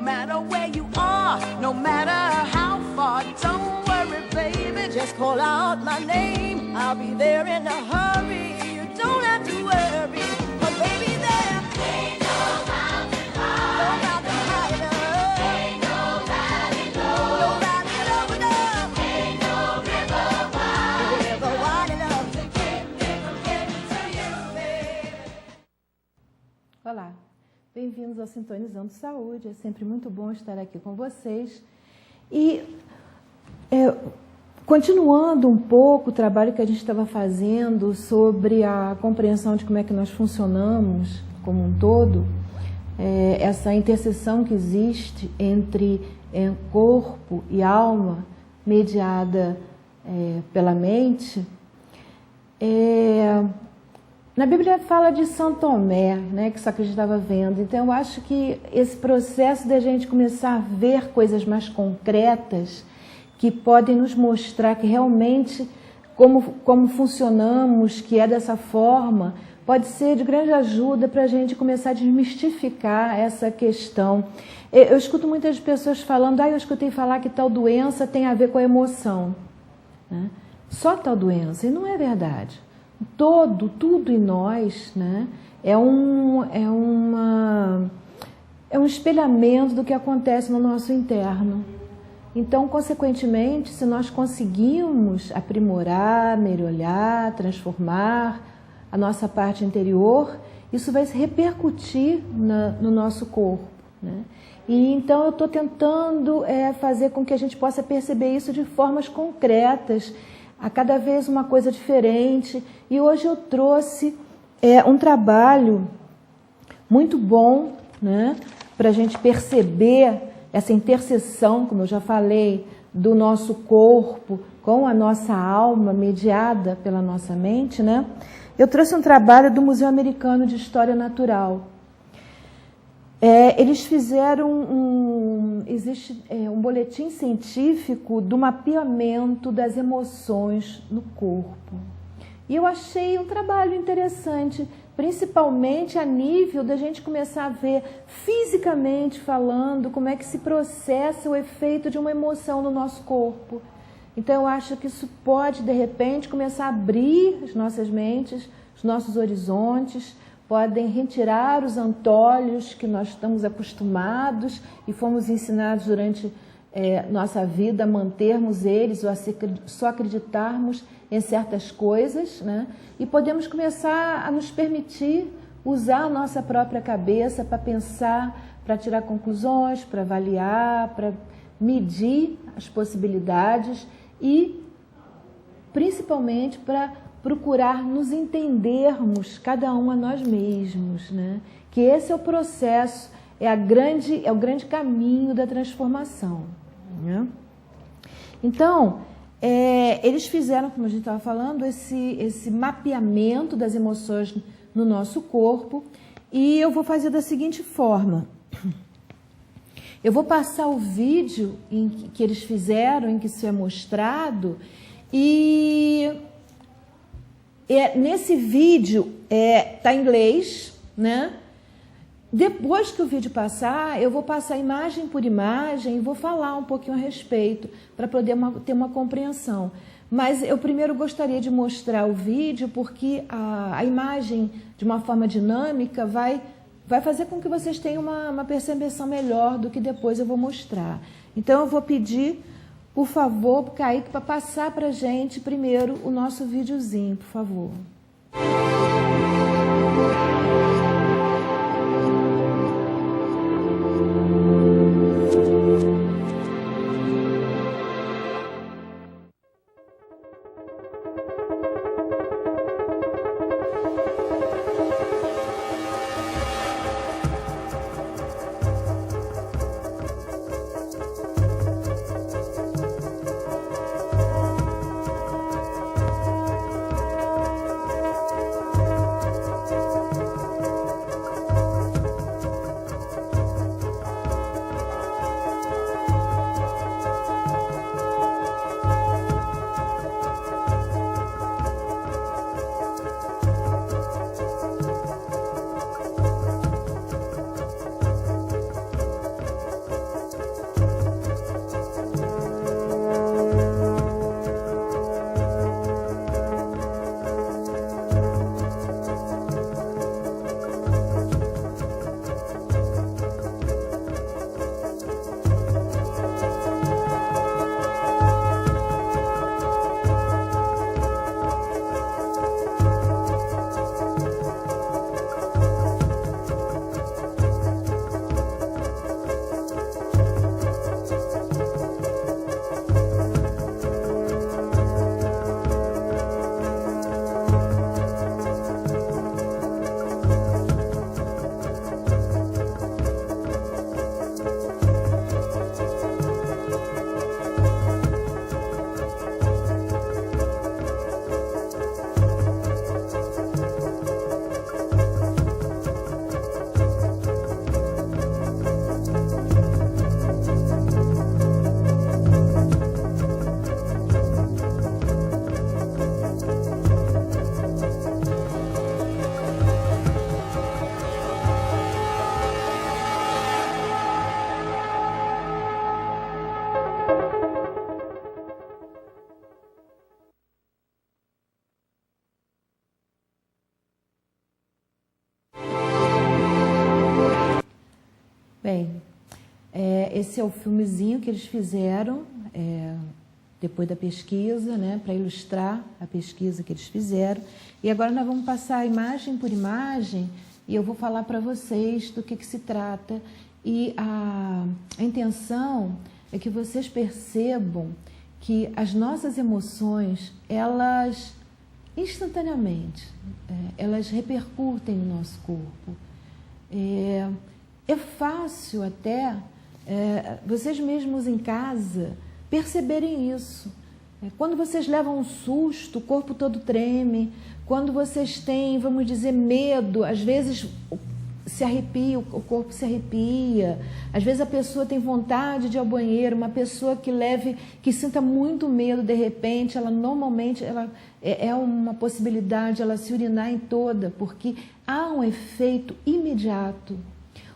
matter where you are, no matter how far. Don't worry, baby, just call out my name. I'll be there in a hurry. You don't have to worry, but baby, there ain't no mountain high, no mountain high enough, ain't no valley low, no valley low enough, ain't no river wide enough to keep me from getting to you, baby. Olá, bem-vindos ao Sintonizando Saúde. É sempre muito bom estar aqui com vocês. E continuando um pouco o trabalho que a gente estava fazendo sobre a compreensão de como é que nós funcionamos como um todo, essa interseção que existe entre corpo e alma, mediada pela mente, na Bíblia fala de São Tomé, né, que Sócrates estava vendo. Então, eu acho que esse processo de a gente começar a ver coisas mais concretas que podem nos mostrar que realmente como funcionamos, que é dessa forma, pode ser de grande ajuda para a gente começar a desmistificar essa questão. Eu escuto muitas pessoas falando, eu escutei falar que tal doença tem a ver com a emoção, né? Só tal doença, e não é verdade. Tudo em nós, né, é um espelhamento do que acontece no nosso interno. Então, consequentemente, se nós conseguirmos aprimorar, melhorar, transformar a nossa parte interior, isso vai se repercutir no nosso corpo, né? E então eu estou tentando fazer com que a gente possa perceber isso de formas concretas, a cada vez uma coisa diferente. E hoje eu trouxe um trabalho muito bom, né, para a gente perceber essa interseção, como eu já falei, do nosso corpo com a nossa alma, mediada pela nossa mente, né? Eu trouxe um trabalho do Museu Americano de História Natural. Eles fizeram existe um boletim científico do mapeamento das emoções no corpo. E eu achei um trabalho interessante, principalmente a nível da gente começar a ver, fisicamente falando, como é que se processa o efeito de uma emoção no nosso corpo. Então eu acho que isso pode, de repente, começar a abrir as nossas mentes, os nossos horizontes, podem retirar os antolhos que nós estamos acostumados e fomos ensinados durante nossa vida a mantermos eles ou a só acreditarmos em certas coisas, né? E podemos começar a nos permitir usar a nossa própria cabeça para pensar, para tirar conclusões, para avaliar, para medir as possibilidades e, principalmente, para procurar nos entendermos, cada um a nós mesmos, né? Que esse é o processo, é o grande caminho da transformação, né? Então, eles fizeram, como a gente estava falando, esse mapeamento das emoções no nosso corpo, e eu vou fazer da seguinte forma. Eu vou passar o vídeo que eles fizeram, em que isso é mostrado, e nesse vídeo está em inglês, né? Depois que o vídeo passar, eu vou passar imagem por imagem e vou falar um pouquinho a respeito, para poder ter uma compreensão. Mas eu primeiro gostaria de mostrar o vídeo, porque a imagem, de uma forma dinâmica, vai fazer com que vocês tenham uma percepção melhor do que depois eu vou mostrar. Então eu vou pedir, por favor, Kaique, para passar para a gente primeiro o nosso videozinho, por favor. Esse é o filmezinho que eles fizeram depois da pesquisa, né, para ilustrar a pesquisa que eles fizeram. E agora nós vamos passar imagem por imagem e eu vou falar para vocês do que se trata. E a intenção é que vocês percebam que as nossas emoções, elas instantaneamente, elas repercutem no nosso corpo. É fácil até vocês mesmos em casa perceberem isso. Quando vocês levam um susto, o corpo todo treme. Quando vocês têm, vamos dizer, medo, às vezes se arrepia, o corpo se arrepia. Às vezes a pessoa tem vontade de ir ao banheiro. Uma pessoa que sinta muito medo, de repente, ela normalmente é uma possibilidade ela se urinar em toda, porque há um efeito imediato.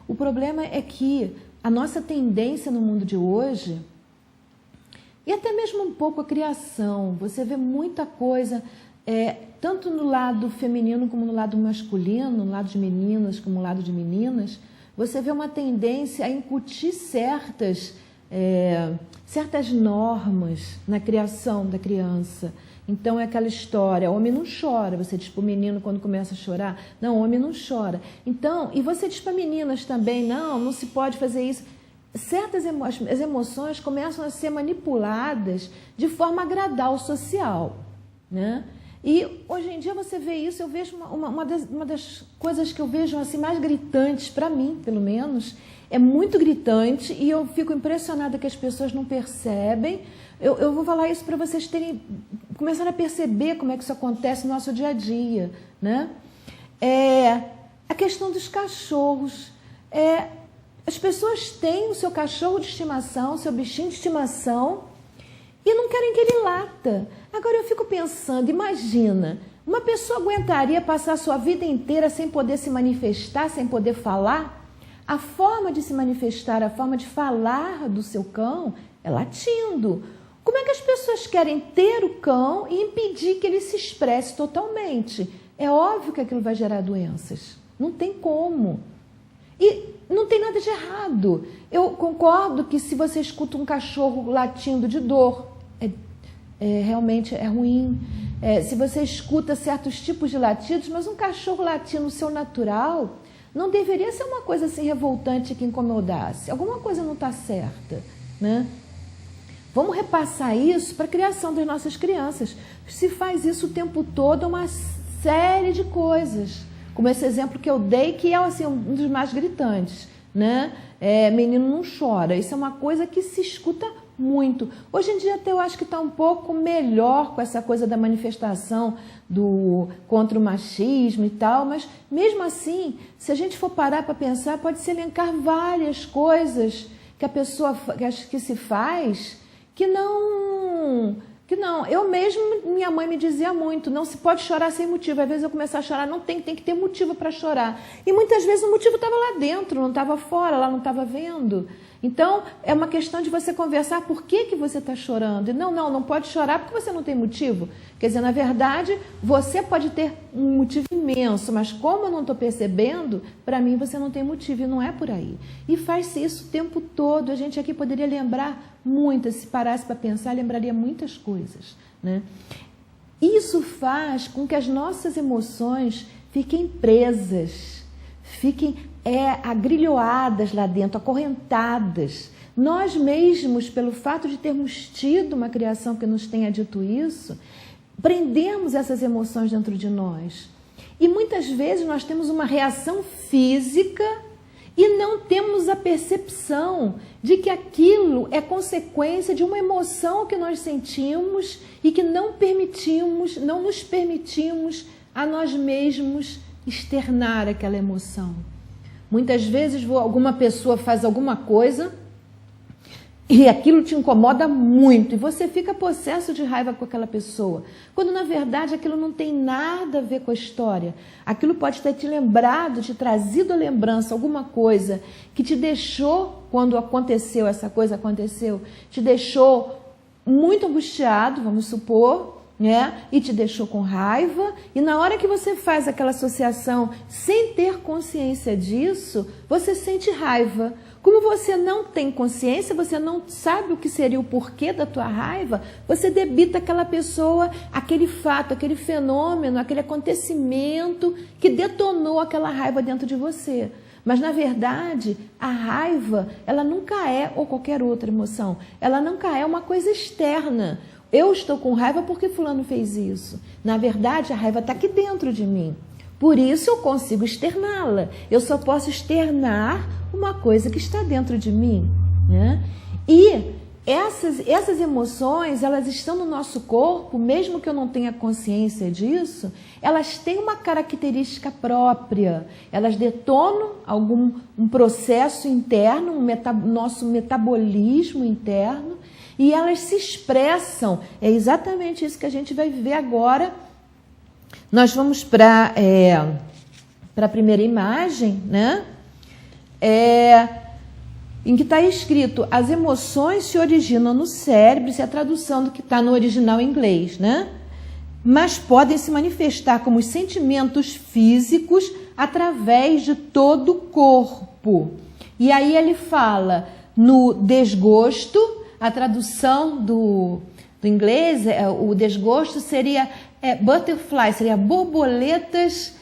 O problema é que a nossa tendência no mundo de hoje, e até mesmo um pouco a criação, você vê muita coisa, tanto no lado feminino como no lado masculino, no lado de meninas como no lado de meninas, você vê uma tendência a incutir certas normas na criação da criança. Então é aquela história, homem não chora, você diz para o menino quando começa a chorar, não, homem não chora. Então, e você diz para meninas também, não se pode fazer isso. As emoções começam a ser manipuladas de forma a agradar o social, né? E hoje em dia você vê isso, eu vejo uma das coisas que eu vejo assim, mais gritantes, para mim, pelo menos, é muito gritante e eu fico impressionada que as pessoas não percebem. Eu vou falar isso para vocês começarem a perceber como é que isso acontece no nosso dia a dia, né? A questão dos cachorros. As pessoas têm o seu cachorro de estimação, o seu bichinho de estimação e não querem que ele lata. Agora eu fico pensando, imagina, uma pessoa aguentaria passar a sua vida inteira sem poder se manifestar, sem poder falar? A forma de se manifestar, a forma de falar do seu cão é latindo. Como é que as pessoas querem ter o cão e impedir que ele se expresse totalmente? É óbvio que aquilo vai gerar doenças. Não tem como. E não tem nada de errado. Eu concordo que se você escuta um cachorro latindo de dor, realmente é ruim. Se você escuta certos tipos de latidos, mas um cachorro latindo no seu natural, não deveria ser uma coisa assim revoltante que incomodasse. Alguma coisa não está certa, né? Vamos repassar isso para a criação das nossas crianças. Se faz isso o tempo todo, uma série de coisas. Como esse exemplo que eu dei, que é assim, um dos mais gritantes, né? Menino não chora. Isso é uma coisa que se escuta muito. Hoje em dia até eu acho que está um pouco melhor com essa coisa da manifestação contra o machismo e tal, mas mesmo assim, se a gente for parar para pensar, pode-se elencar várias coisas que a pessoa que se faz que não. Eu mesmo, minha mãe me dizia muito, não se pode chorar sem motivo. Às vezes eu começar a chorar, não tem que ter motivo para chorar. E muitas vezes o motivo estava lá dentro, não estava fora, ela não estava vendo. Então, é uma questão de você conversar por que você está chorando. E não pode chorar porque você não tem motivo. Quer dizer, na verdade, você pode ter um motivo imenso, mas como eu não estou percebendo, para mim você não tem motivo e não é por aí. E faz-se isso o tempo todo. A gente aqui poderia lembrar muitas, se parasse para pensar, lembraria muitas coisas, né? Isso faz com que as nossas emoções fiquem presas, fiquem agrilhoadas lá dentro, acorrentadas. Nós mesmos, pelo fato de termos tido uma criação que nos tenha dito isso, prendemos essas emoções dentro de nós. E muitas vezes nós temos uma reação física e não temos a percepção de que aquilo é consequência de uma emoção que nós sentimos e que não nos permitimos a nós mesmos externar aquela emoção. Muitas vezes alguma pessoa faz alguma coisa e aquilo te incomoda muito e você fica possesso de raiva com aquela pessoa, quando na verdade aquilo não tem nada a ver com a história. Aquilo pode ter te lembrado, te trazido a lembrança, alguma coisa que te deixou, quando aconteceu, essa coisa aconteceu, te deixou muito angustiado, vamos supor, né? E te deixou com raiva, e na hora que você faz aquela associação sem ter consciência disso, você sente raiva. Como você não tem consciência, você não sabe o que seria o porquê da tua raiva, você debita aquela pessoa, aquele fato, aquele fenômeno, aquele acontecimento que detonou aquela raiva dentro de você. Mas, na verdade, a raiva, ela nunca é, ou qualquer outra emoção, ela nunca é uma coisa externa. Eu estou com raiva porque fulano fez isso. Na verdade, a raiva está aqui dentro de mim. Por isso eu consigo externá-la. Eu só posso externar uma coisa que está dentro de mim, né? E essas emoções, elas estão no nosso corpo, mesmo que eu não tenha consciência disso, elas têm uma característica própria. Elas detonam um processo interno, nosso metabolismo interno, e elas se expressam. É exatamente isso que a gente vai ver agora. Nós vamos para a primeira imagem, né? Em que está escrito: as emoções se originam no cérebro, isso é a tradução do que está no original em inglês, né? Mas podem se manifestar como sentimentos físicos através de todo o corpo. E aí ele fala no desgosto, a tradução do inglês, o desgosto seria butterfly, seria borboletas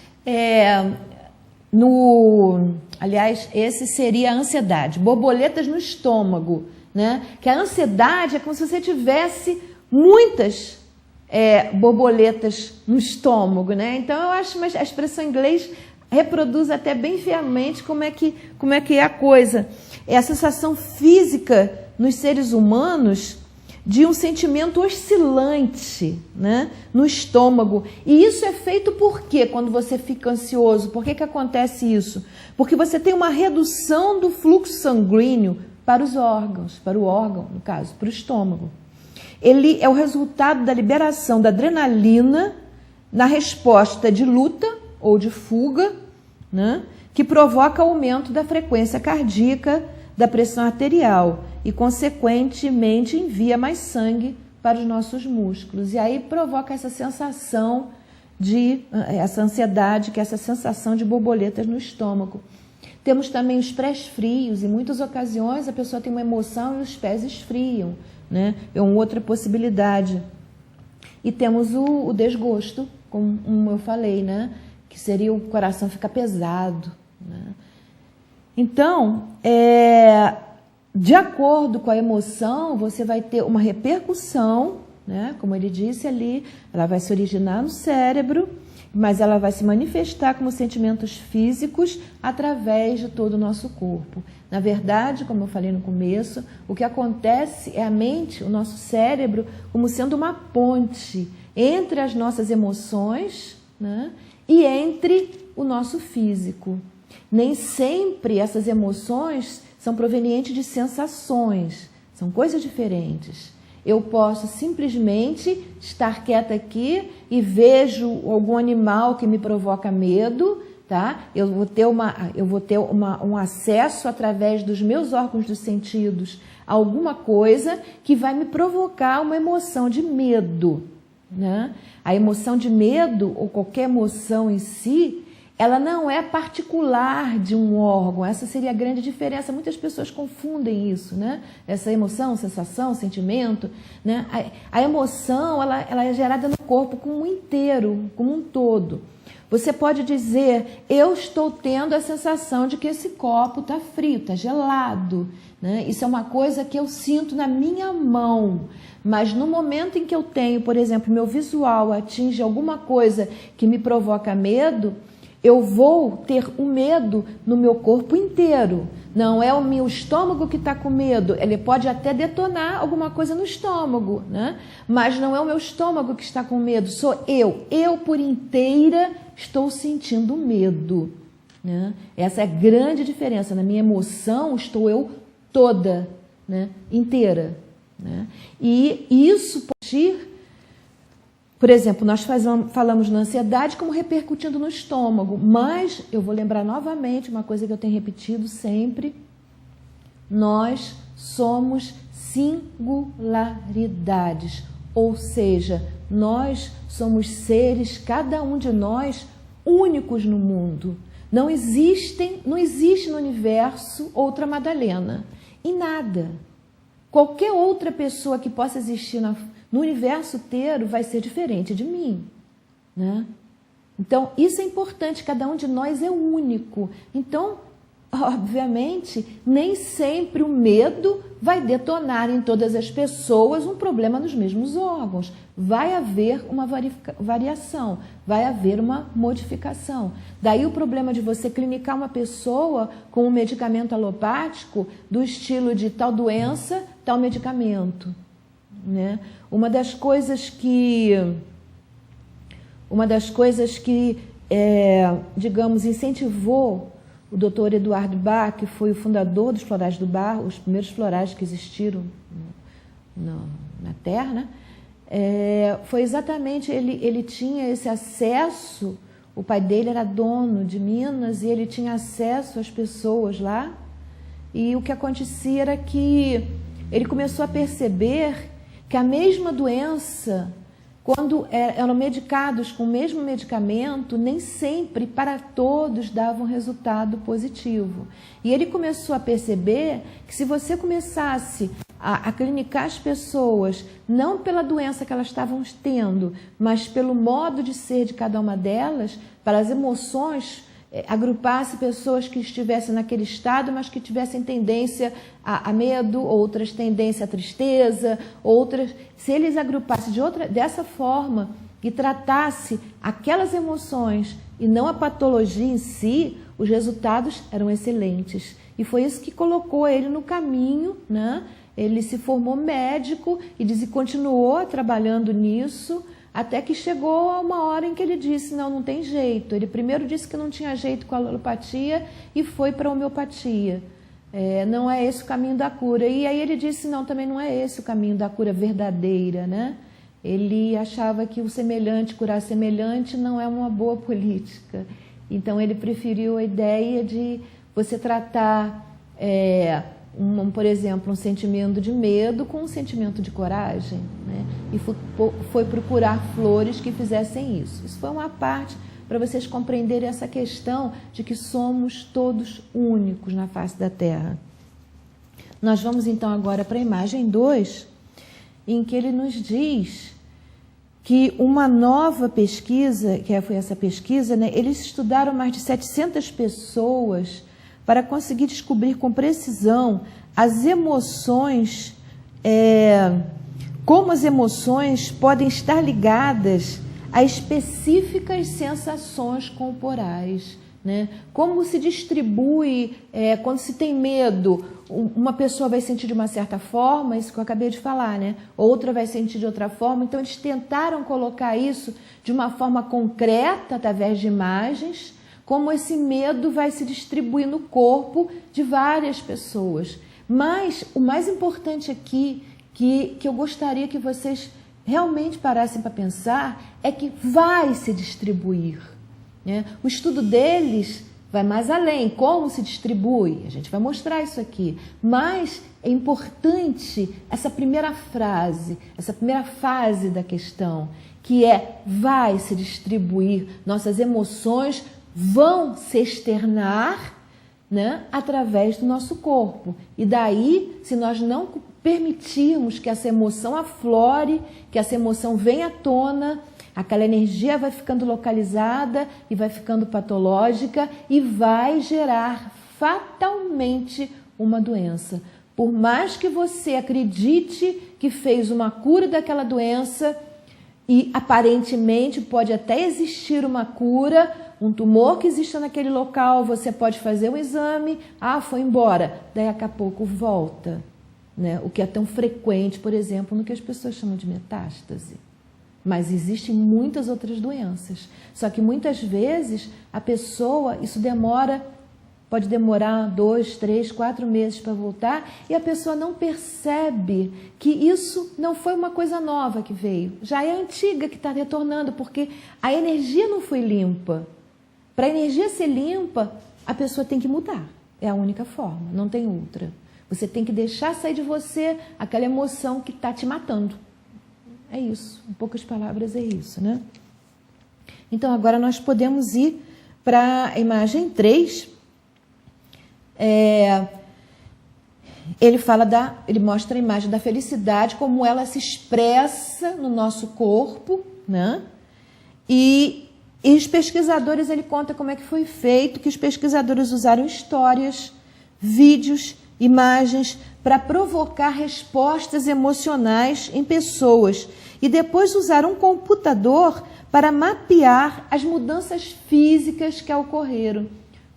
aliás, esse seria a ansiedade, borboletas no estômago, né? Que a ansiedade é como se você tivesse muitas borboletas no estômago, né? Então eu acho que a expressão em inglês reproduz até bem fielmente como é que é a coisa. É a sensação física nos seres humanos de um sentimento oscilante, né, no estômago. E isso é feito por quê quando você fica ansioso? Por que acontece isso? Porque você tem uma redução do fluxo sanguíneo para os órgãos, para o órgão, no caso, para o estômago. Ele é o resultado da liberação da adrenalina na resposta de luta ou de fuga, né, que provoca aumento da frequência cardíaca, da pressão arterial e, consequentemente, envia mais sangue para os nossos músculos. E aí provoca essa sensação essa ansiedade, que é essa sensação de borboletas no estômago. Temos também os pés frios. Em muitas ocasiões a pessoa tem uma emoção e os pés esfriam, né? É uma outra possibilidade. E temos o desgosto, como eu falei, né? Que seria o coração ficar pesado, né? Então, de acordo com a emoção, você vai ter uma repercussão, né? Como ele disse ali, ela vai se originar no cérebro, mas ela vai se manifestar como sentimentos físicos através de todo o nosso corpo. Na verdade, como eu falei no começo, o que acontece é a mente, o nosso cérebro, como sendo uma ponte entre as nossas emoções, né, e entre o nosso físico. Nem sempre essas emoções são provenientes de sensações, são coisas diferentes. Eu posso simplesmente estar quieta aqui e vejo algum animal que me provoca medo, tá? Eu vou ter um acesso através dos meus órgãos dos sentidos a alguma coisa que vai me provocar uma emoção de medo, né? A emoção de medo, ou qualquer emoção em si, ela não é particular de um órgão. Essa seria a grande diferença. Muitas pessoas confundem isso, né? Essa emoção, sensação, sentimento, né? A emoção, ela é gerada no corpo como um inteiro, como um todo. Você pode dizer: eu estou tendo a sensação de que esse copo está frio, está gelado, né? Isso é uma coisa que eu sinto na minha mão. Mas no momento em que eu tenho, por exemplo, meu visual atinge alguma coisa que me provoca medo, eu vou ter o medo no meu corpo inteiro. Não é o meu estômago que está com medo. Ele pode até detonar alguma coisa no estômago, né? Mas não é o meu estômago que está com medo, sou eu. Eu, por inteira, estou sentindo medo, né? Essa é a grande diferença. Na minha emoção, estou eu toda, né? Inteira, né? E isso pode ir. Por exemplo, nós falamos na ansiedade como repercutindo no estômago, mas eu vou lembrar novamente uma coisa que eu tenho repetido sempre: nós somos singularidades, ou seja, nós somos seres, cada um de nós, únicos no mundo. Não existe no universo outra Madalena. Em nada. Qualquer outra pessoa que possa existir no universo inteiro vai ser diferente de mim, né? Então, isso é importante, cada um de nós é único. Então, obviamente, nem sempre o medo vai detonar em todas as pessoas um problema nos mesmos órgãos. Vai haver uma variação, vai haver uma modificação. Daí o problema de você clinicar uma pessoa com um medicamento alopático do estilo de tal doença, tal medicamento, né? Uma das coisas que digamos, incentivou o Dr. Eduardo Bach, que foi o fundador dos florais do Bach, os primeiros florais que existiram na Terra, né? Foi exatamente, ele tinha esse acesso, o pai dele era dono de Minas e ele tinha acesso às pessoas lá, e o que acontecia era que ele começou a perceber que a mesma doença, quando eram medicados com o mesmo medicamento, nem sempre para todos dava um resultado positivo. E ele começou a perceber que se você começasse a clinicar as pessoas, não pela doença que elas estavam tendo, mas pelo modo de ser de cada uma delas, para as emoções, agrupasse pessoas que estivessem naquele estado, mas que tivessem tendência a medo, outras tendência à tristeza, outras... Se eles agrupassem dessa forma e tratasse aquelas emoções e não a patologia em si, os resultados eram excelentes. E foi isso que colocou ele no caminho, né? Ele se formou médico e continuou trabalhando nisso, até que chegou a uma hora em que ele disse, não tem jeito. Ele primeiro disse que não tinha jeito com a alopatia e foi para a homeopatia. Não é esse o caminho da cura. E aí ele disse, não, também não é esse o caminho da cura verdadeira, né? Ele achava que o semelhante, curar semelhante, não é uma boa política. Então ele preferiu a ideia de você tratar, por exemplo, um sentimento de medo com um sentimento de coragem, né? E foi procurar flores que fizessem isso. Isso foi uma parte para vocês compreenderem essa questão de que somos todos únicos na face da Terra. Nós vamos então agora para a imagem 2, em que ele nos diz que uma nova pesquisa, que foi essa pesquisa, né, eles estudaram mais de 700 pessoas para conseguir descobrir com precisão as emoções, como as emoções podem estar ligadas a específicas sensações corporais, né? Como se distribui, quando se tem medo, uma pessoa vai sentir de uma certa forma, isso que eu acabei de falar, né? Outra vai sentir de outra forma. Então eles tentaram colocar isso de uma forma concreta, através de imagens, como esse medo vai se distribuir no corpo de várias pessoas. Mas o mais importante aqui, que eu gostaria que vocês realmente parassem para pensar, é que vai se distribuir, né? O estudo deles vai mais além, como se distribui, a gente vai mostrar isso aqui, mas é importante essa primeira frase, essa primeira fase da questão, que vai se distribuir, nossas emoções vão se externar, né, através do nosso corpo. E daí, se nós não permitirmos que essa emoção aflore, que essa emoção venha à tona, aquela energia vai ficando localizada e vai ficando patológica e vai gerar fatalmente uma doença. Por mais que você acredite que fez uma cura daquela doença, e aparentemente pode até existir uma cura, um tumor que exista naquele local, você pode fazer um exame, foi embora, daqui a pouco volta, né? O que é tão frequente, por exemplo, no que as pessoas chamam de metástase. Mas existem muitas outras doenças, só que muitas vezes a pessoa, isso pode demorar 2, 3, 4 meses para voltar, e a pessoa não percebe que isso não foi uma coisa nova que veio, já é antiga que está retornando, porque a energia não foi limpa. Para a energia ser limpa, a pessoa tem que mudar, é a única forma, não tem outra. Você tem que deixar sair de você aquela emoção que está te matando. É isso, em poucas palavras é isso, né? Então agora nós podemos ir para a imagem 3, ele mostra a imagem da felicidade, como ela se expressa no nosso corpo, né? E os pesquisadores, ele conta como é que foi feito, que os pesquisadores usaram histórias, vídeos, imagens para provocar respostas emocionais em pessoas e depois usaram um computador para mapear as mudanças físicas que ocorreram.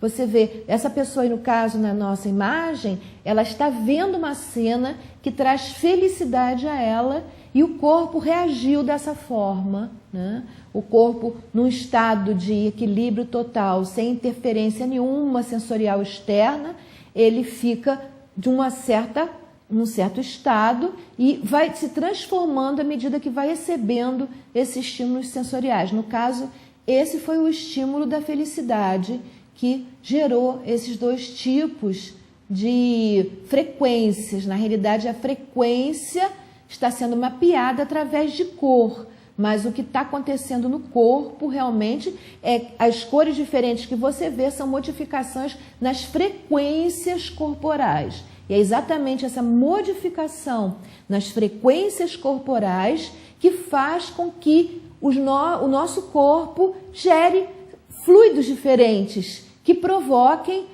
Você vê, essa pessoa aí no caso, na nossa imagem, ela está vendo uma cena que traz felicidade a ela e o corpo reagiu dessa forma, né? O corpo num estado de equilíbrio total, sem interferência nenhuma sensorial externa, ele fica de num certo estado e vai se transformando à medida que vai recebendo esses estímulos sensoriais. No caso, esse foi o estímulo da felicidade que gerou esses dois tipos de frequências. Na realidade, a frequência está sendo mapeada através de cor, mas o que está acontecendo no corpo realmente é as cores diferentes que você vê são modificações nas frequências corporais. E é exatamente essa modificação nas frequências corporais que faz com que o nosso corpo gere fluidos diferentes, que provoquem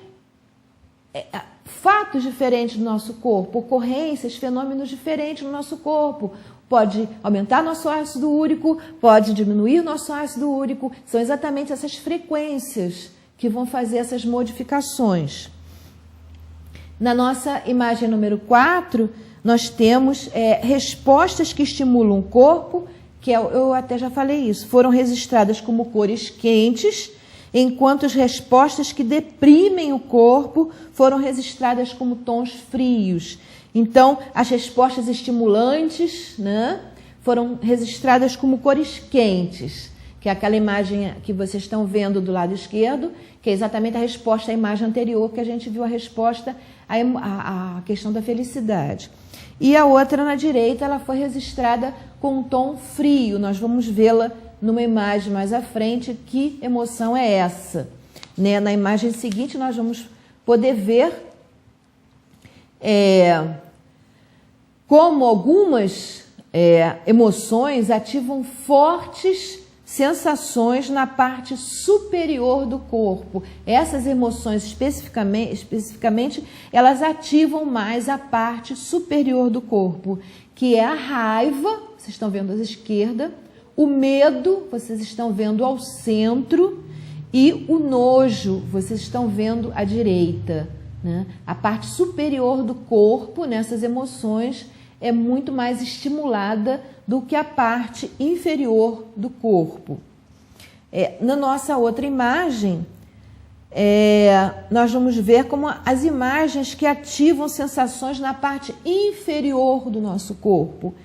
fatos diferentes no nosso corpo, ocorrências, fenômenos diferentes no nosso corpo. Pode aumentar nosso ácido úrico, pode diminuir nosso ácido úrico. São exatamente essas frequências que vão fazer essas modificações. Na nossa imagem número 4, nós temos respostas que estimulam o corpo, que eu até já falei isso, foram registradas como cores quentes, enquanto as respostas que deprimem o corpo foram registradas como tons frios. Então, as respostas estimulantes, né, foram registradas como cores quentes, que é aquela imagem que vocês estão vendo do lado esquerdo, que é exatamente a resposta à imagem anterior, que a gente viu a resposta à questão da felicidade. E a outra, na direita, ela foi registrada com um tom frio. Nós vamos vê-la numa imagem mais à frente, que emoção é essa. Né? Na imagem seguinte, nós vamos poder ver como algumas emoções ativam fortes sensações na parte superior do corpo. Essas emoções, especificamente, elas ativam mais a parte superior do corpo, que é a raiva, vocês estão vendo à esquerda, o medo, vocês estão vendo ao centro, e o nojo, vocês estão vendo à direita. Né? A parte superior do corpo, nessas emoções, é muito mais estimulada do que a parte inferior do corpo. Na nossa outra imagem, nós vamos ver como as imagens que ativam sensações na parte inferior do nosso corpo.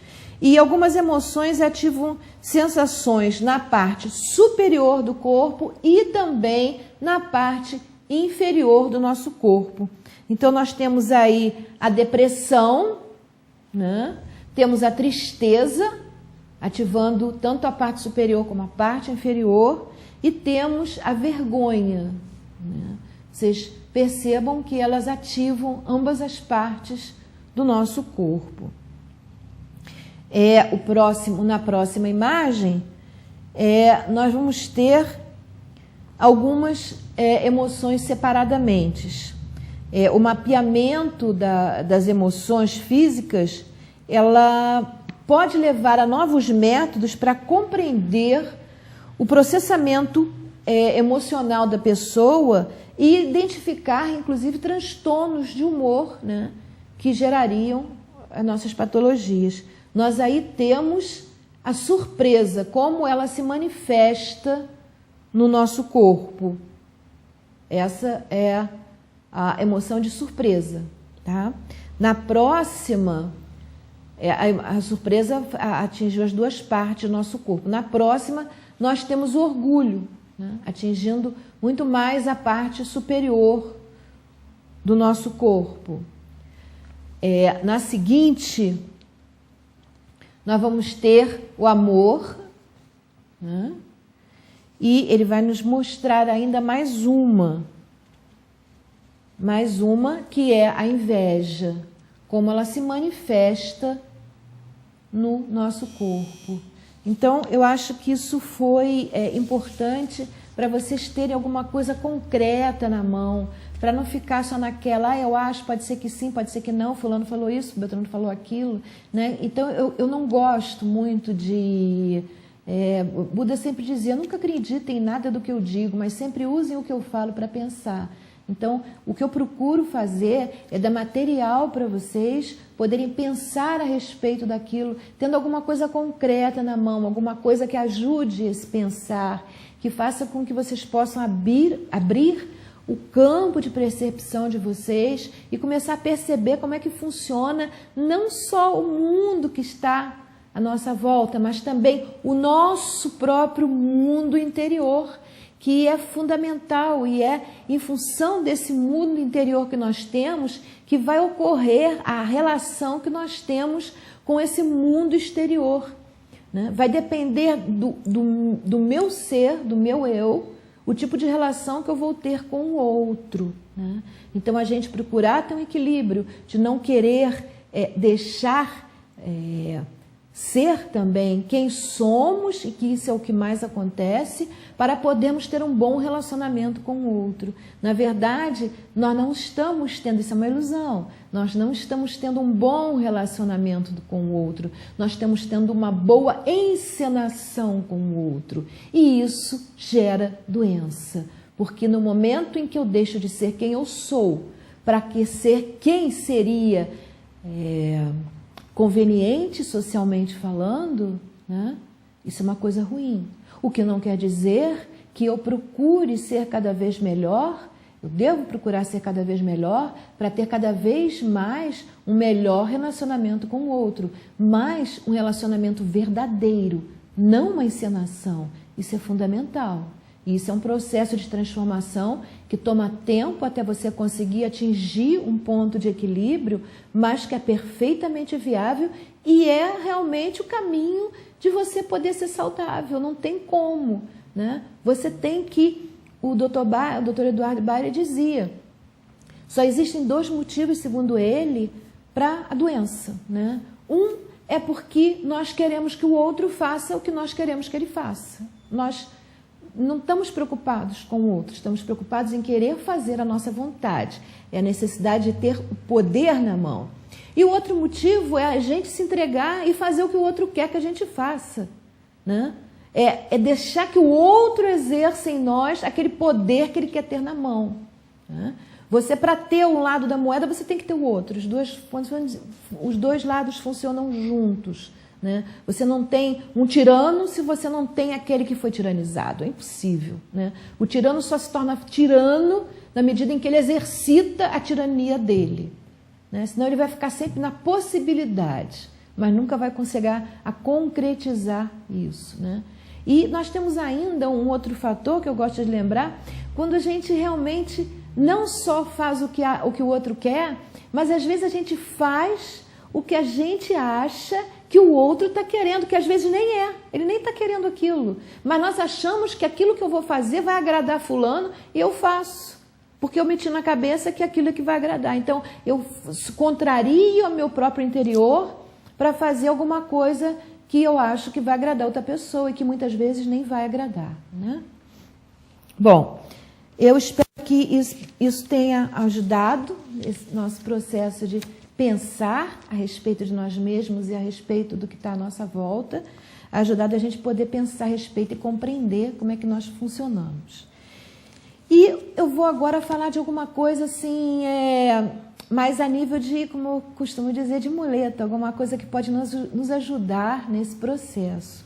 E algumas emoções ativam sensações na parte superior do corpo e também na parte inferior do nosso corpo. Então, nós temos aí a depressão, né? Temos a tristeza, ativando tanto a parte superior como a parte inferior, e temos a vergonha. Né? Vocês percebam que elas ativam ambas as partes do nosso corpo. Na próxima imagem, nós vamos ter algumas emoções separadamente. O mapeamento das emoções físicas, ela pode levar a novos métodos para compreender o processamento emocional da pessoa e identificar, inclusive, transtornos de humor, né, que gerariam as nossas patologias. Nós aí temos a surpresa, como ela se manifesta no nosso corpo. Essa é a emoção de surpresa. Tá? Na próxima, a surpresa atingiu as duas partes do nosso corpo. Na próxima, nós temos o orgulho, né? Atingindo muito mais a parte superior do nosso corpo. Na seguinte, nós vamos ter o amor, né? E ele vai nos mostrar ainda mais uma que é a inveja, como ela se manifesta no nosso corpo. Então, eu acho que isso foi importante para vocês terem alguma coisa concreta na mão, para não ficar só naquela, eu acho, pode ser que sim, pode ser que não, fulano falou isso, Beltrano falou aquilo, né? Então, eu não gosto muito de... Buda sempre dizia, nunca acreditem em nada do que eu digo, mas sempre usem o que eu falo para pensar. Então, o que eu procuro fazer é dar material para vocês poderem pensar a respeito daquilo, tendo alguma coisa concreta na mão, alguma coisa que ajude esse pensar, que faça com que vocês possam abrir o campo de percepção de vocês e começar a perceber como é que funciona não só o mundo que está à nossa volta, mas também o nosso próprio mundo interior, que é fundamental e é em função desse mundo interior que nós temos que vai ocorrer a relação que nós temos com esse mundo exterior, né? Vai depender do meu ser, do meu eu, o tipo de relação que eu vou ter com o outro, né? Então, a gente procurar ter um equilíbrio de não querer deixar ser também quem somos, e que isso é o que mais acontece, para podermos ter um bom relacionamento com o outro. Na verdade, nós não estamos tendo, isso é uma ilusão, nós não estamos tendo um bom relacionamento com o outro, nós estamos tendo uma boa encenação com o outro, e isso gera doença, porque no momento em que eu deixo de ser quem eu sou, para que ser quem seria conveniente socialmente falando, né? Isso é uma coisa ruim. O que não quer dizer que eu procure ser cada vez melhor, eu devo procurar ser cada vez melhor para ter cada vez mais um melhor relacionamento com o outro, mas um relacionamento verdadeiro, não uma encenação. Isso é fundamental. E isso é um processo de transformação que toma tempo até você conseguir atingir um ponto de equilíbrio, mas que é perfeitamente viável e é realmente o caminho de você poder ser saudável. Não tem como, né? Você tem que... O Dr. Eduardo Bayer dizia, só existem 2 motivos, segundo ele, para a doença, né? Um é porque nós queremos que o outro faça o que nós queremos que ele faça. Nós não estamos preocupados com o outro, estamos preocupados em querer fazer a nossa vontade. É a necessidade de ter o poder na mão. E o outro motivo é a gente se entregar e fazer o que o outro quer que a gente faça, né? É deixar que o outro exerça em nós aquele poder que ele quer ter na mão, né? Você, para ter um lado da moeda, você tem que ter o outro. Os dois lados funcionam juntos, né? Você não tem um tirano se você não tem aquele que foi tiranizado. É impossível, né? O tirano só se torna tirano na medida em que ele exercita a tirania dele, né? Senão ele vai ficar sempre na possibilidade, mas nunca vai conseguir a concretizar isso, né? E nós temos ainda um outro fator que eu gosto de lembrar, quando a gente realmente não só faz o que o outro quer, mas às vezes a gente faz o que a gente acha que o outro está querendo, que às vezes nem é, ele nem está querendo aquilo, mas nós achamos que aquilo que eu vou fazer vai agradar fulano e eu faço, porque eu meti na cabeça que aquilo é que vai agradar. Então eu contrario o meu próprio interior para fazer alguma coisa que eu acho que vai agradar outra pessoa e que muitas vezes nem vai agradar, né? Bom, eu espero que isso tenha ajudado esse nosso processo de pensar a respeito de nós mesmos e a respeito do que está à nossa volta, ajudado a gente poder pensar a respeito e compreender como é que nós funcionamos. E eu vou agora falar de alguma coisa assim, mais a nível de, como eu costumo dizer, de muleta, alguma coisa que pode nos ajudar nesse processo.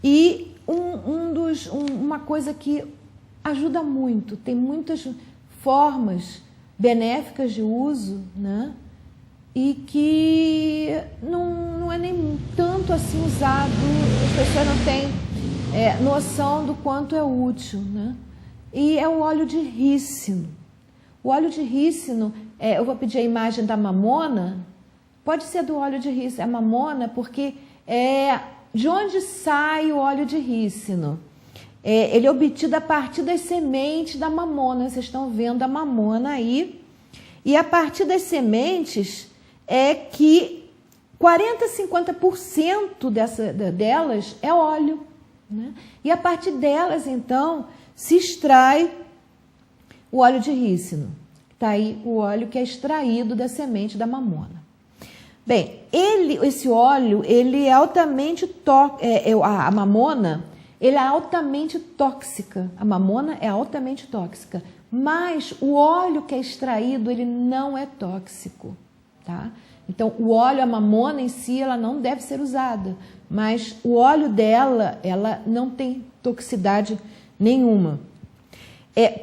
E uma coisa que ajuda muito, tem muitas formas benéficas de uso, né? E que não é nem tanto assim usado, as pessoas não têm noção do quanto é útil, né? E é o óleo de rícino. O óleo de rícino, eu vou pedir a imagem da mamona, pode ser do óleo de rícino, a mamona, porque de onde sai o óleo de rícino? ele é obtido a partir das sementes da mamona. Vocês estão vendo a mamona aí. E a partir das sementes é que 40% a 50% delas é óleo, né? E a partir delas, então, se extrai o óleo de rícino. Está aí o óleo que é extraído da semente da mamona. Bem, esse óleo, ele é altamente a mamona, ele é altamente tóxica. A mamona é altamente tóxica, mas o óleo que é extraído, ele não é tóxico, tá? Então, o óleo, a mamona em si, ela não deve ser usada, mas o óleo dela, ela não tem toxicidade nenhuma.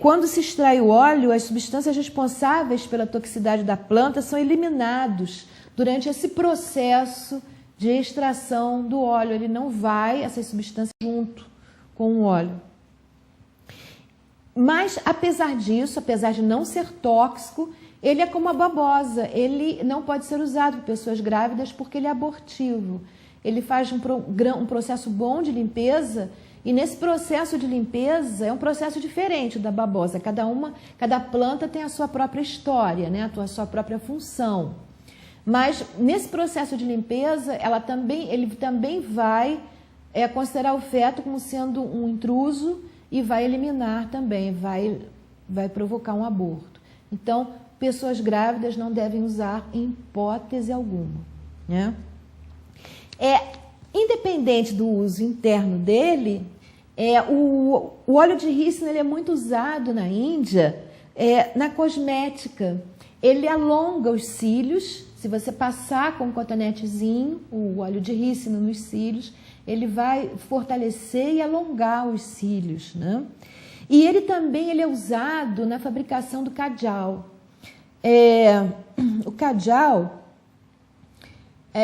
Quando se extrai o óleo, as substâncias responsáveis pela toxicidade da planta são eliminados durante esse processo de extração do óleo. Ele não vai, essas substâncias, junto com o óleo. Mas, apesar disso, apesar de não ser tóxico, ele é como a babosa. Ele não pode ser usado por pessoas grávidas porque ele é abortivo. Ele faz um processo bom de limpeza, e nesse processo de limpeza é um processo diferente da babosa. Cada planta tem a sua própria história, né? A sua própria função. Mas nesse processo de limpeza, ele também vai considerar o feto como sendo um intruso e vai eliminar também, vai provocar um aborto. Então, pessoas grávidas não devem usar em hipótese alguma, né? Independente do uso interno dele, o óleo de rícino ele é muito usado na Índia, na cosmética. Ele alonga os cílios. Se você passar com um cotonetezinho, o óleo de rícino nos cílios, ele vai fortalecer e alongar os cílios, né? E ele também é usado na fabricação do kajal. O kajal,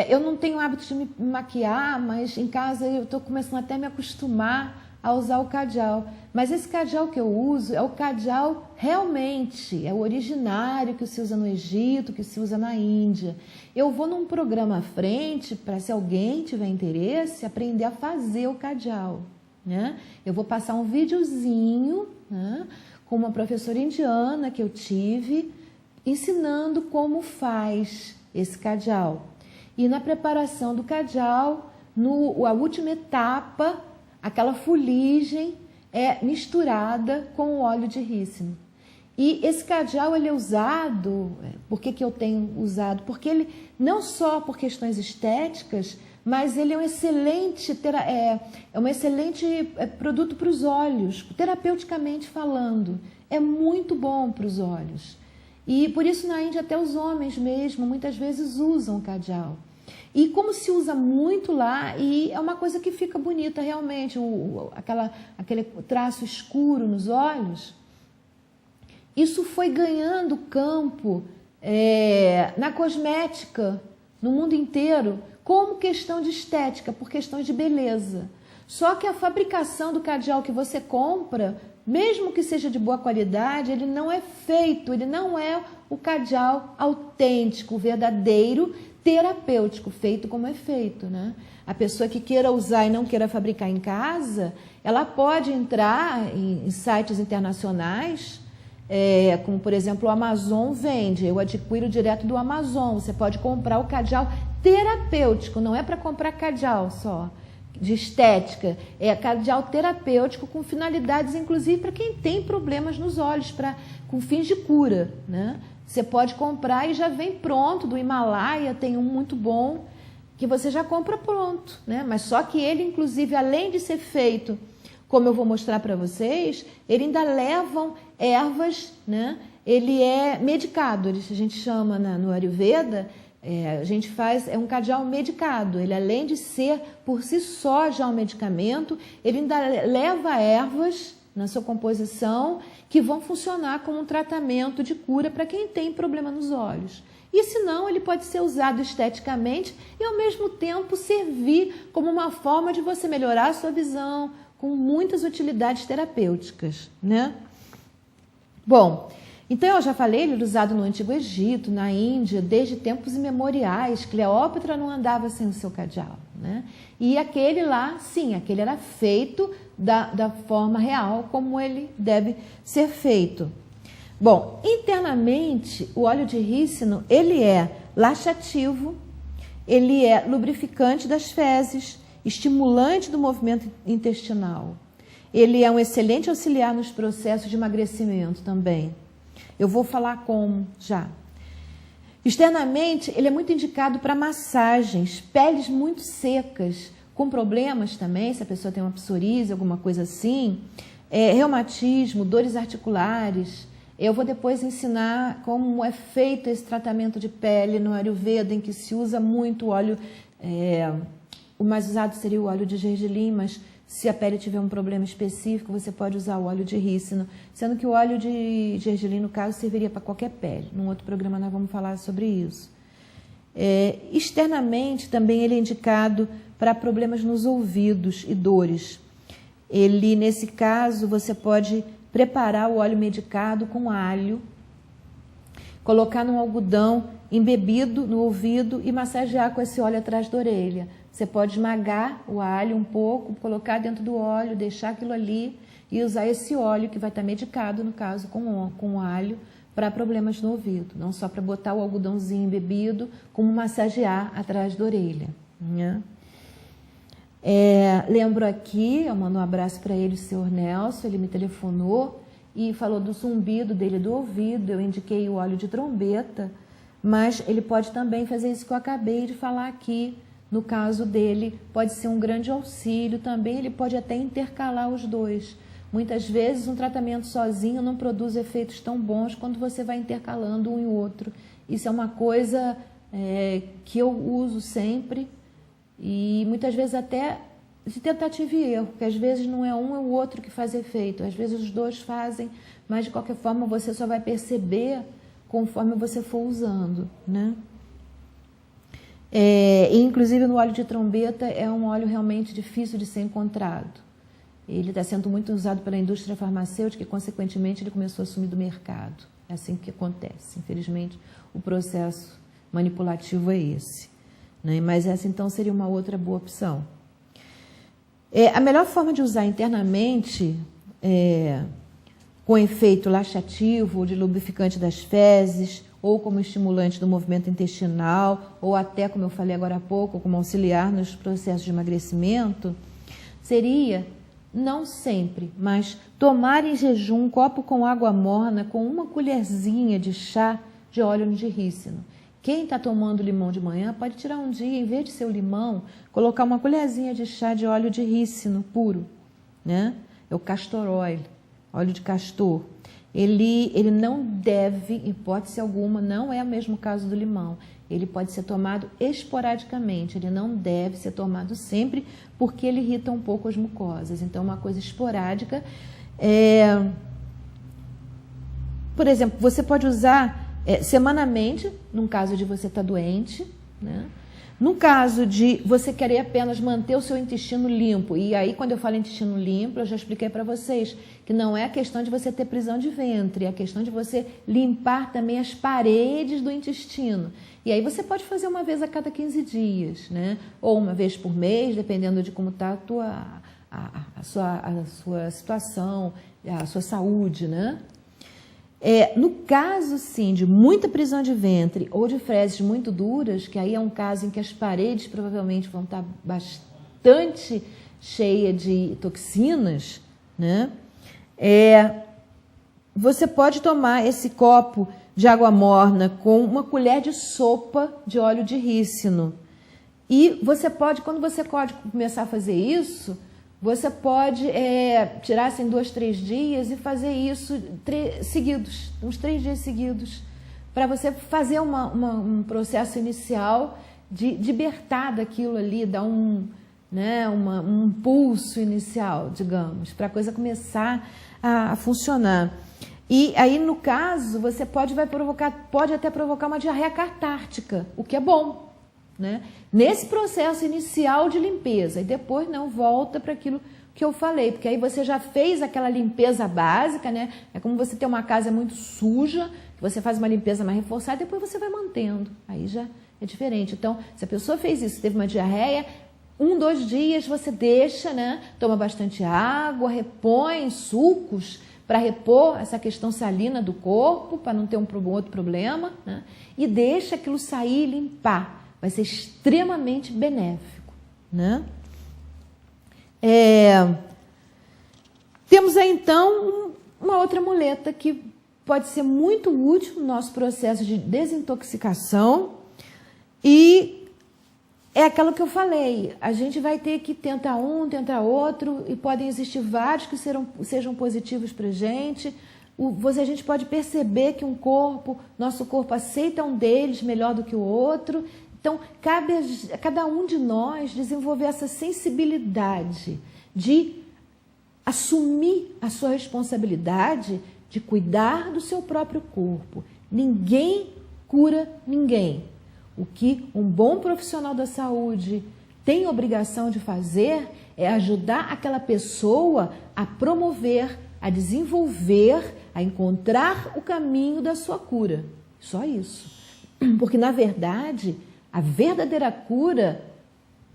eu não tenho hábito de me maquiar, mas em casa eu estou começando até a me acostumar a usar o kajal. Mas esse kajal que eu uso é o kajal realmente, é o originário que se usa no Egito, que se usa na Índia. Eu vou num programa à frente para, se alguém tiver interesse, aprender a fazer o kajal, né? Eu vou passar um videozinho, né, com uma professora indiana que eu tive, ensinando como faz esse kajal. E na preparação do kajal, a última etapa, aquela fuligem é misturada com o óleo de rícino. E esse kajal ele é usado, por que eu tenho usado? Porque ele, não só por questões estéticas, mas ele é um excelente produto para os olhos, terapeuticamente falando. É muito bom para os olhos. E por isso na Índia até os homens mesmo muitas vezes usam o kajal. E como se usa muito lá, e é uma coisa que fica bonita realmente, aquele traço escuro nos olhos, isso foi ganhando campo na cosmética, no mundo inteiro, como questão de estética, por questões de beleza. Só que a fabricação do kajal que você compra, mesmo que seja de boa qualidade, ele não é feito, ele não é o kajal autêntico, verdadeiro, terapêutico, feito como é feito, né? A pessoa que queira usar e não queira fabricar em casa, ela pode entrar em sites internacionais, como por exemplo o Amazon vende, eu adquiro direto do Amazon. Você pode comprar o kajal terapêutico, não é para comprar kajal só de estética, é kajal terapêutico com finalidades inclusive para quem tem problemas nos olhos, com fins de cura, né? Você pode comprar e já vem pronto, do Himalaia tem um muito bom, que você já compra pronto, né? Mas só que ele, inclusive, além de ser feito, como eu vou mostrar para vocês, ele ainda levam ervas, né? Ele é medicado, a gente chama no Ayurveda, a gente faz, um kajal medicado. Ele, além de ser por si só já um medicamento, ele ainda leva ervas na sua composição que vão funcionar como um tratamento de cura para quem tem problema nos olhos. E se não, ele pode ser usado esteticamente e ao mesmo tempo servir como uma forma de você melhorar a sua visão, com muitas utilidades terapêuticas, né? Bom, então eu já falei, ele era usado no Antigo Egito, na Índia, desde tempos imemoriais. Cleópatra não andava sem o seu kajal, né? E aquele lá, sim, aquele era feito da forma real como ele deve ser feito. Bom, internamente, o óleo de rícino, ele é laxativo, ele é lubrificante das fezes, estimulante do movimento intestinal. Ele é um excelente auxiliar nos processos de emagrecimento também. Eu vou falar como já. Externamente, ele é muito indicado para massagens, peles muito secas, com problemas também, se a pessoa tem uma psoríase, alguma coisa assim, reumatismo, dores articulares. Eu vou depois ensinar como é feito esse tratamento de pele no Ayurveda, em que se usa muito o óleo, o mais usado seria o óleo de gergelim, mas se a pele tiver um problema específico, você pode usar o óleo de rícino, sendo que o óleo de gergelim, no caso, serviria para qualquer pele. Num outro programa nós vamos falar sobre isso. Externamente, também ele é indicado para problemas nos ouvidos e dores. Ele, nesse caso, você pode preparar o óleo medicado com alho, colocar num algodão embebido no ouvido e massagear com esse óleo atrás da orelha. Você pode esmagar o alho um pouco, colocar dentro do óleo, deixar aquilo ali e usar esse óleo que vai estar medicado, no caso, com alho, para problemas no ouvido. Não só para botar o algodãozinho embebido, como massagear atrás da orelha, né? Lembro aqui, eu mando um abraço para ele, o senhor Nelson, ele me telefonou e falou do zumbido dele do ouvido, eu indiquei o óleo de trombeta, mas ele pode também fazer isso que eu acabei de falar aqui. No caso dele, pode ser um grande auxílio também, ele pode até intercalar os dois. Muitas vezes um tratamento sozinho não produz efeitos tão bons quando você vai intercalando um e o outro. Isso é uma coisa que eu uso sempre e muitas vezes até de tentativa e erro, porque às vezes não é um ou o outro que faz efeito, às vezes os dois fazem, mas de qualquer forma você só vai perceber conforme você for usando, né? Inclusive no óleo de trombeta é um óleo realmente difícil de ser encontrado. Ele está sendo muito usado pela indústria farmacêutica e, consequentemente, ele começou a sumir do mercado. É assim que acontece. Infelizmente, o processo manipulativo é esse, né? Mas essa, então, seria uma outra boa opção. A melhor forma de usar internamente, com efeito laxativo ou de lubrificante das fezes, ou como estimulante do movimento intestinal, ou até, como eu falei agora há pouco, como auxiliar nos processos de emagrecimento, seria, não sempre, mas tomar em jejum um copo com água morna com uma colherzinha de chá de óleo de rícino. Quem está tomando limão de manhã pode tirar um dia, em vez de ser o limão, colocar uma colherzinha de chá de óleo de rícino puro, né? É o castor oil, óleo de castor. Ele não deve, em hipótese alguma, não é o mesmo caso do limão. Ele pode ser tomado esporadicamente, ele não deve ser tomado sempre, porque ele irrita um pouco as mucosas. Então, uma coisa esporádica. Por exemplo, você pode usar semanalmente, num caso de você estar doente, né? No caso de você querer apenas manter o seu intestino limpo, e aí quando eu falo intestino limpo, eu já expliquei para vocês que não é a questão de você ter prisão de ventre, é a questão de você limpar também as paredes do intestino. E aí você pode fazer uma vez a cada 15 dias, né? Ou uma vez por mês, dependendo de como está a sua situação, a sua saúde, né? No caso, sim, de muita prisão de ventre ou de fezes muito duras, que aí é um caso em que as paredes provavelmente vão estar bastante cheias de toxinas, né? Você pode tomar esse copo de água morna com uma colher de sopa de óleo de rícino. E você pode, quando você pode começar a fazer isso, você pode tirar assim 2, 3 dias e fazer isso seguidos, uns 3 dias seguidos, para você fazer um processo inicial de libertar daquilo ali, dar um impulso inicial, digamos, para a coisa começar a funcionar. E aí, no caso, você pode até provocar uma diarreia catártica, o que é bom, né? Nesse processo inicial de limpeza, e depois não volta para aquilo que eu falei, porque aí você já fez aquela limpeza básica, né? É como você ter uma casa muito suja, você faz uma limpeza mais reforçada e depois você vai mantendo, aí já é diferente. Então, se a pessoa fez isso, teve uma diarreia, 2 dias você deixa, né? Toma bastante água, repõe sucos para repor essa questão salina do corpo, para não ter um outro problema, né? E deixa aquilo sair e limpar. Vai ser extremamente benéfico, né? Temos aí, então, uma outra muleta que pode ser muito útil no nosso processo de desintoxicação e é aquilo que eu falei, a gente vai ter que tentar um, tentar outro e podem existir vários que sejam positivos para a gente. A gente pode perceber que nosso corpo aceita um deles melhor do que o outro. Então, cabe a cada um de nós desenvolver essa sensibilidade de assumir a sua responsabilidade de cuidar do seu próprio corpo. Ninguém cura ninguém. O que um bom profissional da saúde tem obrigação de fazer é ajudar aquela pessoa a promover, a desenvolver, a encontrar o caminho da sua cura. Só isso. Porque, na verdade, a verdadeira cura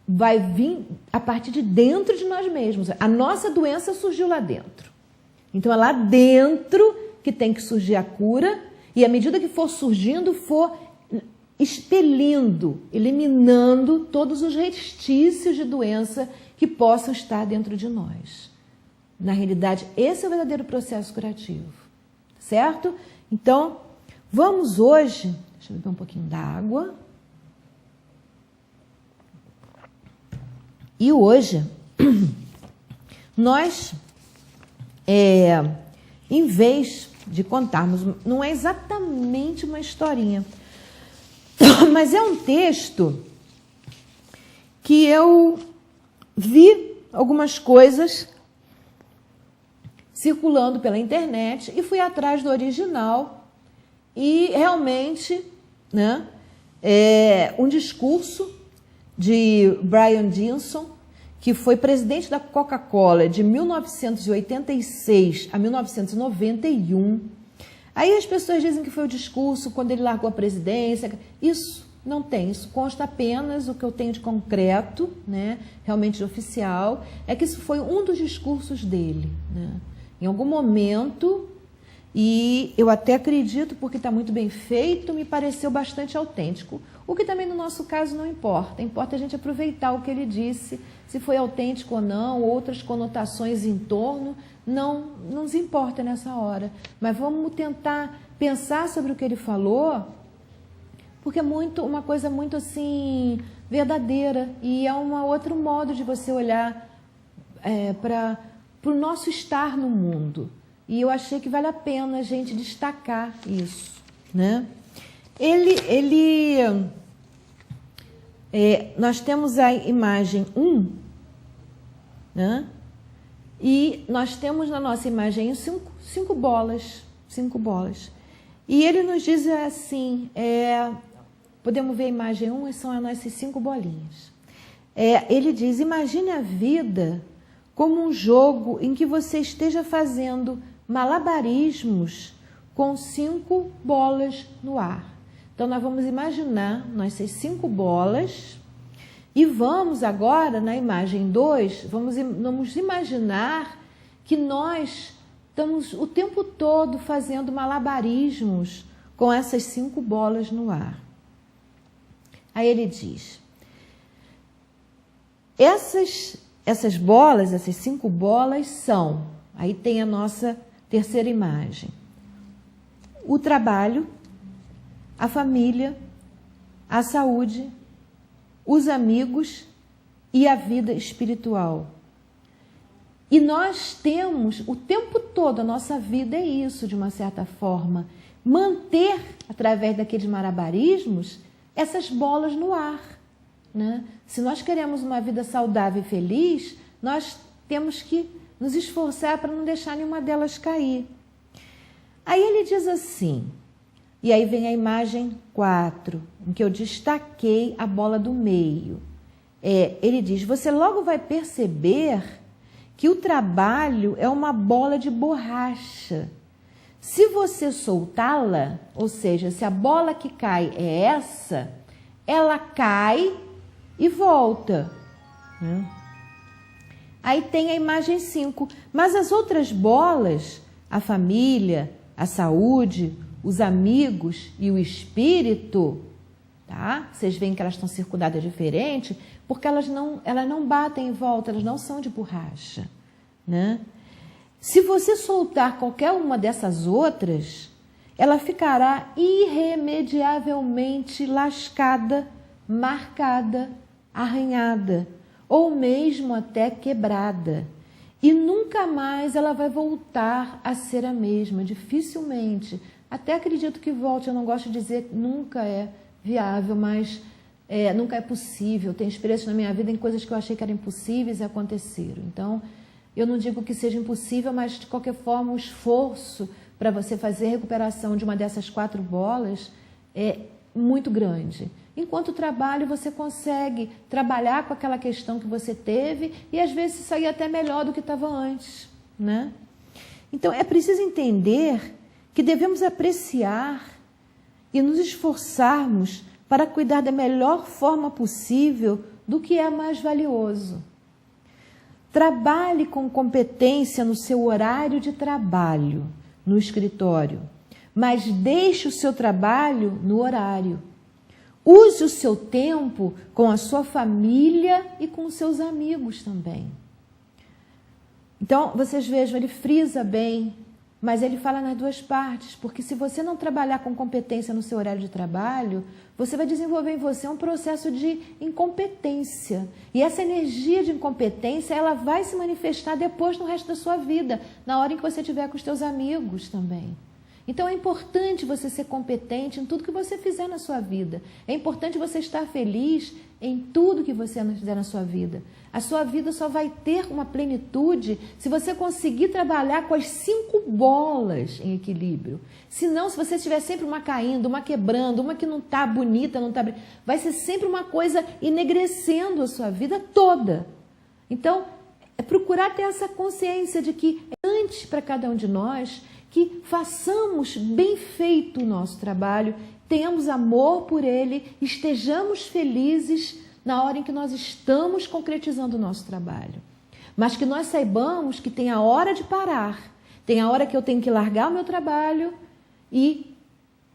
vai vir a partir de dentro de nós mesmos. A nossa doença surgiu lá dentro. Então, é lá dentro que tem que surgir a cura e, à medida que for surgindo, for expelindo, eliminando todos os restícios de doença que possam estar dentro de nós. Na realidade, esse é o verdadeiro processo curativo, certo? Então, vamos hoje... Deixa eu beber um pouquinho d'água. E hoje, nós, em vez de contarmos, não é exatamente uma historinha, mas é um texto que eu vi algumas coisas circulando pela internet e fui atrás do original e realmente, né, um discurso de Brian Johnson, que foi presidente da Coca-Cola de 1986 a 1991. Aí as pessoas dizem que foi o discurso quando ele largou a presidência. Isso não tem, isso consta apenas o que eu tenho de concreto, né, realmente de oficial, é que isso foi um dos discursos dele, né, em algum momento, e eu até acredito, porque está muito bem feito, me pareceu bastante autêntico. O que também no nosso caso não importa, importa a gente aproveitar o que ele disse, se foi autêntico ou não, outras conotações em torno, não nos importa nessa hora. Mas vamos tentar pensar sobre o que ele falou, porque é uma coisa muito assim, verdadeira, e é um outro modo de você olhar para o nosso estar no mundo. E eu achei que vale a pena a gente destacar isso, né? Nós temos a imagem 1, né? E nós temos na nossa imagem 5 bolas. E ele nos diz assim, podemos ver a imagem 1, são as nossas 5 bolinhas. Ele diz, imagine a vida como um jogo em que você esteja fazendo malabarismos com 5 bolas no ar. Então, nós vamos imaginar nossas 5 bolas e vamos agora, na imagem 2, vamos imaginar que nós estamos o tempo todo fazendo malabarismos com essas 5 bolas no ar. Aí ele diz, essas bolas, essas 5 bolas são, aí tem a nossa terceira imagem, o trabalho, a família, a saúde, os amigos e a vida espiritual. E nós temos o tempo todo, a nossa vida é isso, de uma certa forma, manter, através daqueles malabarismos, essas bolas no ar, né? Se nós queremos uma vida saudável e feliz, nós temos que nos esforçar para não deixar nenhuma delas cair. Aí ele diz assim, e aí vem a imagem 4, em que eu destaquei a bola do meio. Ele diz, você logo vai perceber que o trabalho é uma bola de borracha. Se você soltá-la, ou seja, se a bola que cai é essa, ela cai e volta, né? Aí tem a imagem 5. Mas as outras bolas, a família, a saúde, os amigos e o espírito, tá? Vocês veem que elas estão circuladas diferente, porque elas não batem em volta, elas não são de borracha, né? Se você soltar qualquer uma dessas outras, ela ficará irremediavelmente lascada, marcada, arranhada, ou mesmo até quebrada. E nunca mais ela vai voltar a ser a mesma, dificilmente. Até acredito que volte, eu não gosto de dizer que nunca é viável, mas nunca é possível. Tem experiências na minha vida em coisas que eu achei que eram impossíveis e aconteceram. Então, eu não digo que seja impossível, mas de qualquer forma o esforço para você fazer a recuperação de uma dessas 4 bolas é muito grande. Enquanto trabalho, você consegue trabalhar com aquela questão que você teve e às vezes sair até melhor do que estava antes, né? Então, é preciso entender que devemos apreciar e nos esforçarmos para cuidar da melhor forma possível do que é mais valioso. Trabalhe com competência no seu horário de trabalho, no escritório, mas deixe o seu trabalho no horário. Use o seu tempo com a sua família e com os seus amigos também. Então, vocês vejam, ele frisa bem, mas ele fala nas 2 partes, porque se você não trabalhar com competência no seu horário de trabalho, você vai desenvolver em você um processo de incompetência. E essa energia de incompetência, ela vai se manifestar depois no resto da sua vida, na hora em que você estiver com os seus amigos também. Então é importante você ser competente em tudo que você fizer na sua vida. É importante você estar feliz em tudo que você fizer na sua vida. A sua vida só vai ter uma plenitude se você conseguir trabalhar com as 5 bolas em equilíbrio. Senão, se você tiver sempre uma caindo, uma quebrando, uma que não está bonita, não está... vai ser sempre uma coisa enegrecendo a sua vida toda. Então, é procurar ter essa consciência de que é antes para cada um de nós que façamos bem feito o nosso trabalho, tenhamos amor por ele, estejamos felizes na hora em que nós estamos concretizando o nosso trabalho. Mas que nós saibamos que tem a hora de parar, tem a hora que eu tenho que largar o meu trabalho e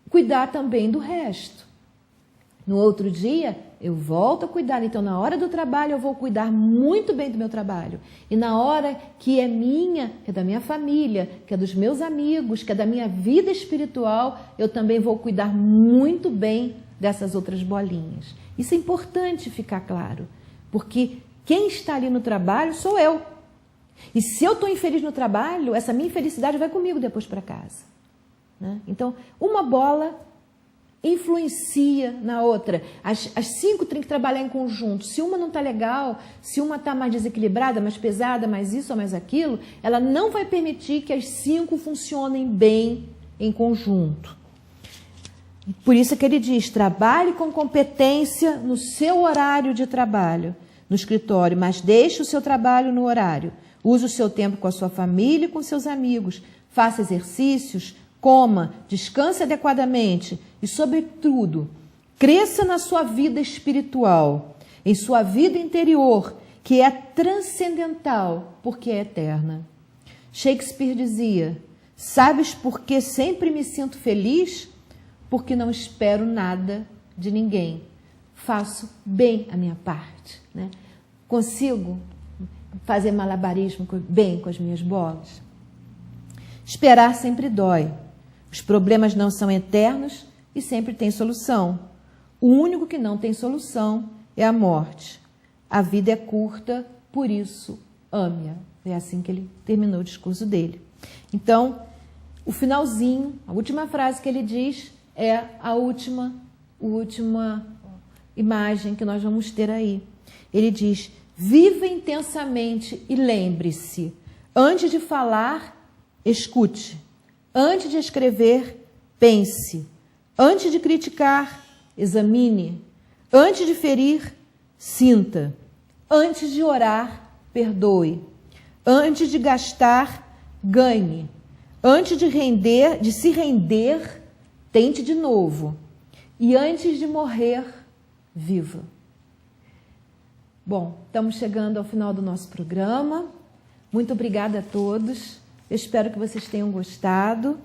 cuidar também do resto. No outro dia, eu volto a cuidar. Então, na hora do trabalho, eu vou cuidar muito bem do meu trabalho. E na hora que é minha, que é da minha família, que é dos meus amigos, que é da minha vida espiritual, eu também vou cuidar muito bem dessas outras bolinhas. Isso é importante ficar claro, porque quem está ali no trabalho sou eu. E se eu estou infeliz no trabalho, essa minha infelicidade vai comigo depois para casa, né? Então, uma bola influencia na outra. As 5 têm que trabalhar em conjunto. Se uma não está legal, se uma está mais desequilibrada, mais pesada, mais isso ou mais aquilo, ela não vai permitir que as 5 funcionem bem em conjunto. Por isso é que ele diz, trabalhe com competência no seu horário de trabalho, no escritório, mas deixe o seu trabalho no horário. Use o seu tempo com a sua família e com seus amigos. Faça exercícios, coma, descanse adequadamente e, sobretudo, cresça na sua vida espiritual, em sua vida interior, que é transcendental, porque é eterna. Shakespeare dizia, sabes por que sempre me sinto feliz? Porque não espero nada de ninguém. Faço bem a minha parte, né? Consigo fazer malabarismo bem com as minhas bolas. Esperar sempre dói. Os problemas não são eternos e sempre tem solução. O único que não tem solução é a morte. A vida é curta, por isso ame-a. É assim que ele terminou o discurso dele. Então, o finalzinho, a última frase que ele diz é a última imagem que nós vamos ter aí. Ele diz, viva intensamente e lembre-se, antes de falar, escute. Antes de escrever, pense. Antes de criticar, examine. Antes de ferir, sinta. Antes de orar, perdoe. Antes de gastar, ganhe. Antes de se render, tente de novo. E antes de morrer, viva. Bom, estamos chegando ao final do nosso programa. Muito obrigada a todos. Eu espero que vocês tenham gostado.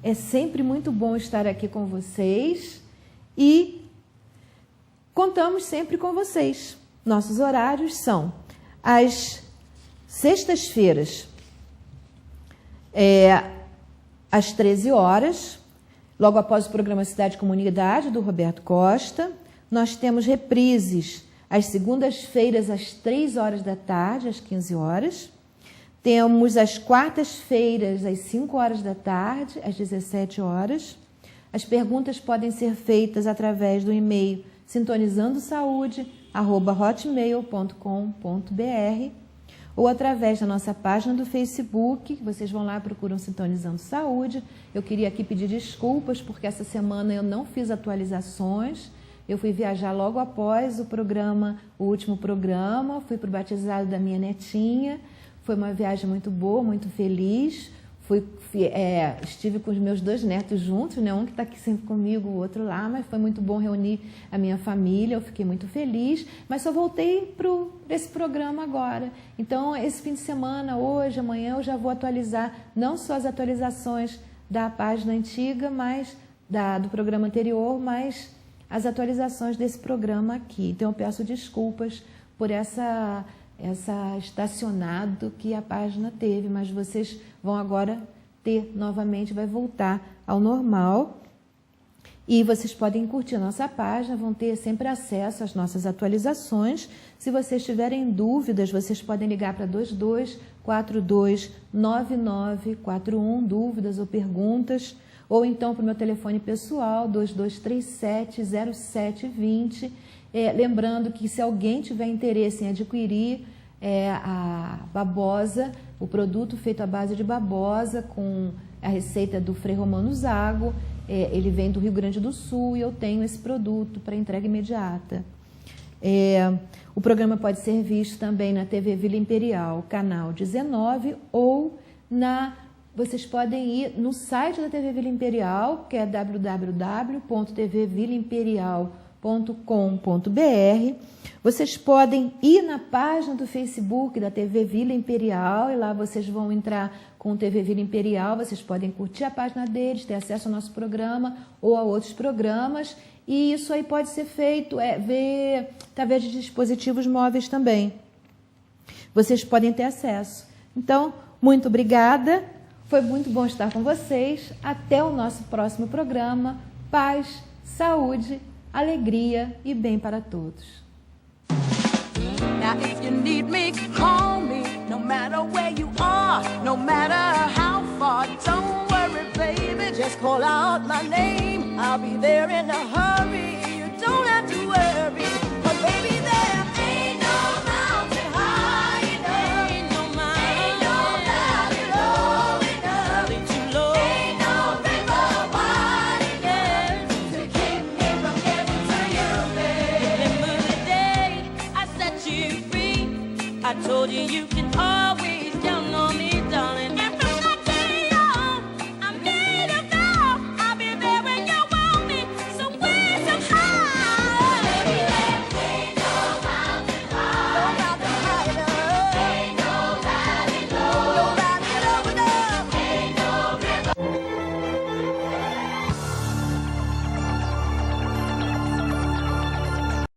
É sempre muito bom estar aqui com vocês e contamos sempre com vocês. Nossos horários são às sextas-feiras, às 13 horas, logo após o programa Cidade e Comunidade, do Roberto Costa. Nós temos reprises às segundas-feiras, às 3 horas da tarde, às 15 horas. Temos às quartas-feiras, às 5 horas da tarde, às 17 horas. As perguntas podem ser feitas através do e-mail sintonizandosaude@hotmail.com.br ou através da nossa página do Facebook. Vocês vão lá e procuram Sintonizando Saúde. Eu queria aqui pedir desculpas porque essa semana eu não fiz atualizações. Eu fui viajar logo após o último programa, fui para o batizado da minha netinha. Foi uma viagem muito boa, muito feliz. Estive com os meus 2 netos juntos, né? Um que está aqui sempre comigo, o outro lá, mas foi muito bom reunir a minha família, eu fiquei muito feliz, mas só voltei para esse programa agora. Então, esse fim de semana, hoje, amanhã, eu já vou atualizar não só as atualizações da página antiga, mas do programa anterior, mas as atualizações desse programa aqui. Então, eu peço desculpas por essa estacionado que a página teve, mas vocês vão agora ter novamente, vai voltar ao normal. E vocês podem curtir a nossa página, vão ter sempre acesso às nossas atualizações. Se vocês tiverem dúvidas, vocês podem ligar para 22429941, dúvidas ou perguntas, ou então para o meu telefone pessoal, 2237-0720. Lembrando que se alguém tiver interesse em adquirir a babosa, o produto feito à base de babosa, com a receita do Frei Romano Zago, ele vem do Rio Grande do Sul e eu tenho esse produto para entrega imediata. O programa pode ser visto também na TV Vila Imperial, canal 19, ou vocês podem ir no site da TV Vila Imperial, que é www.tvvilaimperial.com.br. Vocês podem ir na página do Facebook da TV Vila Imperial e lá vocês vão entrar com o TV Vila Imperial, vocês podem curtir a página deles, ter acesso ao nosso programa ou a outros programas, e isso aí pode ser feito, ver através de dispositivos móveis também. Vocês podem ter acesso. Então, muito obrigada, foi muito bom estar com vocês, até o nosso próximo programa. Paz, saúde, alegria e bem para todos. Now if you need me, call me, no matter where you are, no matter how far. Don't worry, baby, just call out my name. I'll be there in a hurry, you don't have to worry. But baby, there ain't no mountain high enough, ain't no valley low enough, too low, ain't no river wide enough to keep me from getting to you, baby. Remember the day I set you free, I told you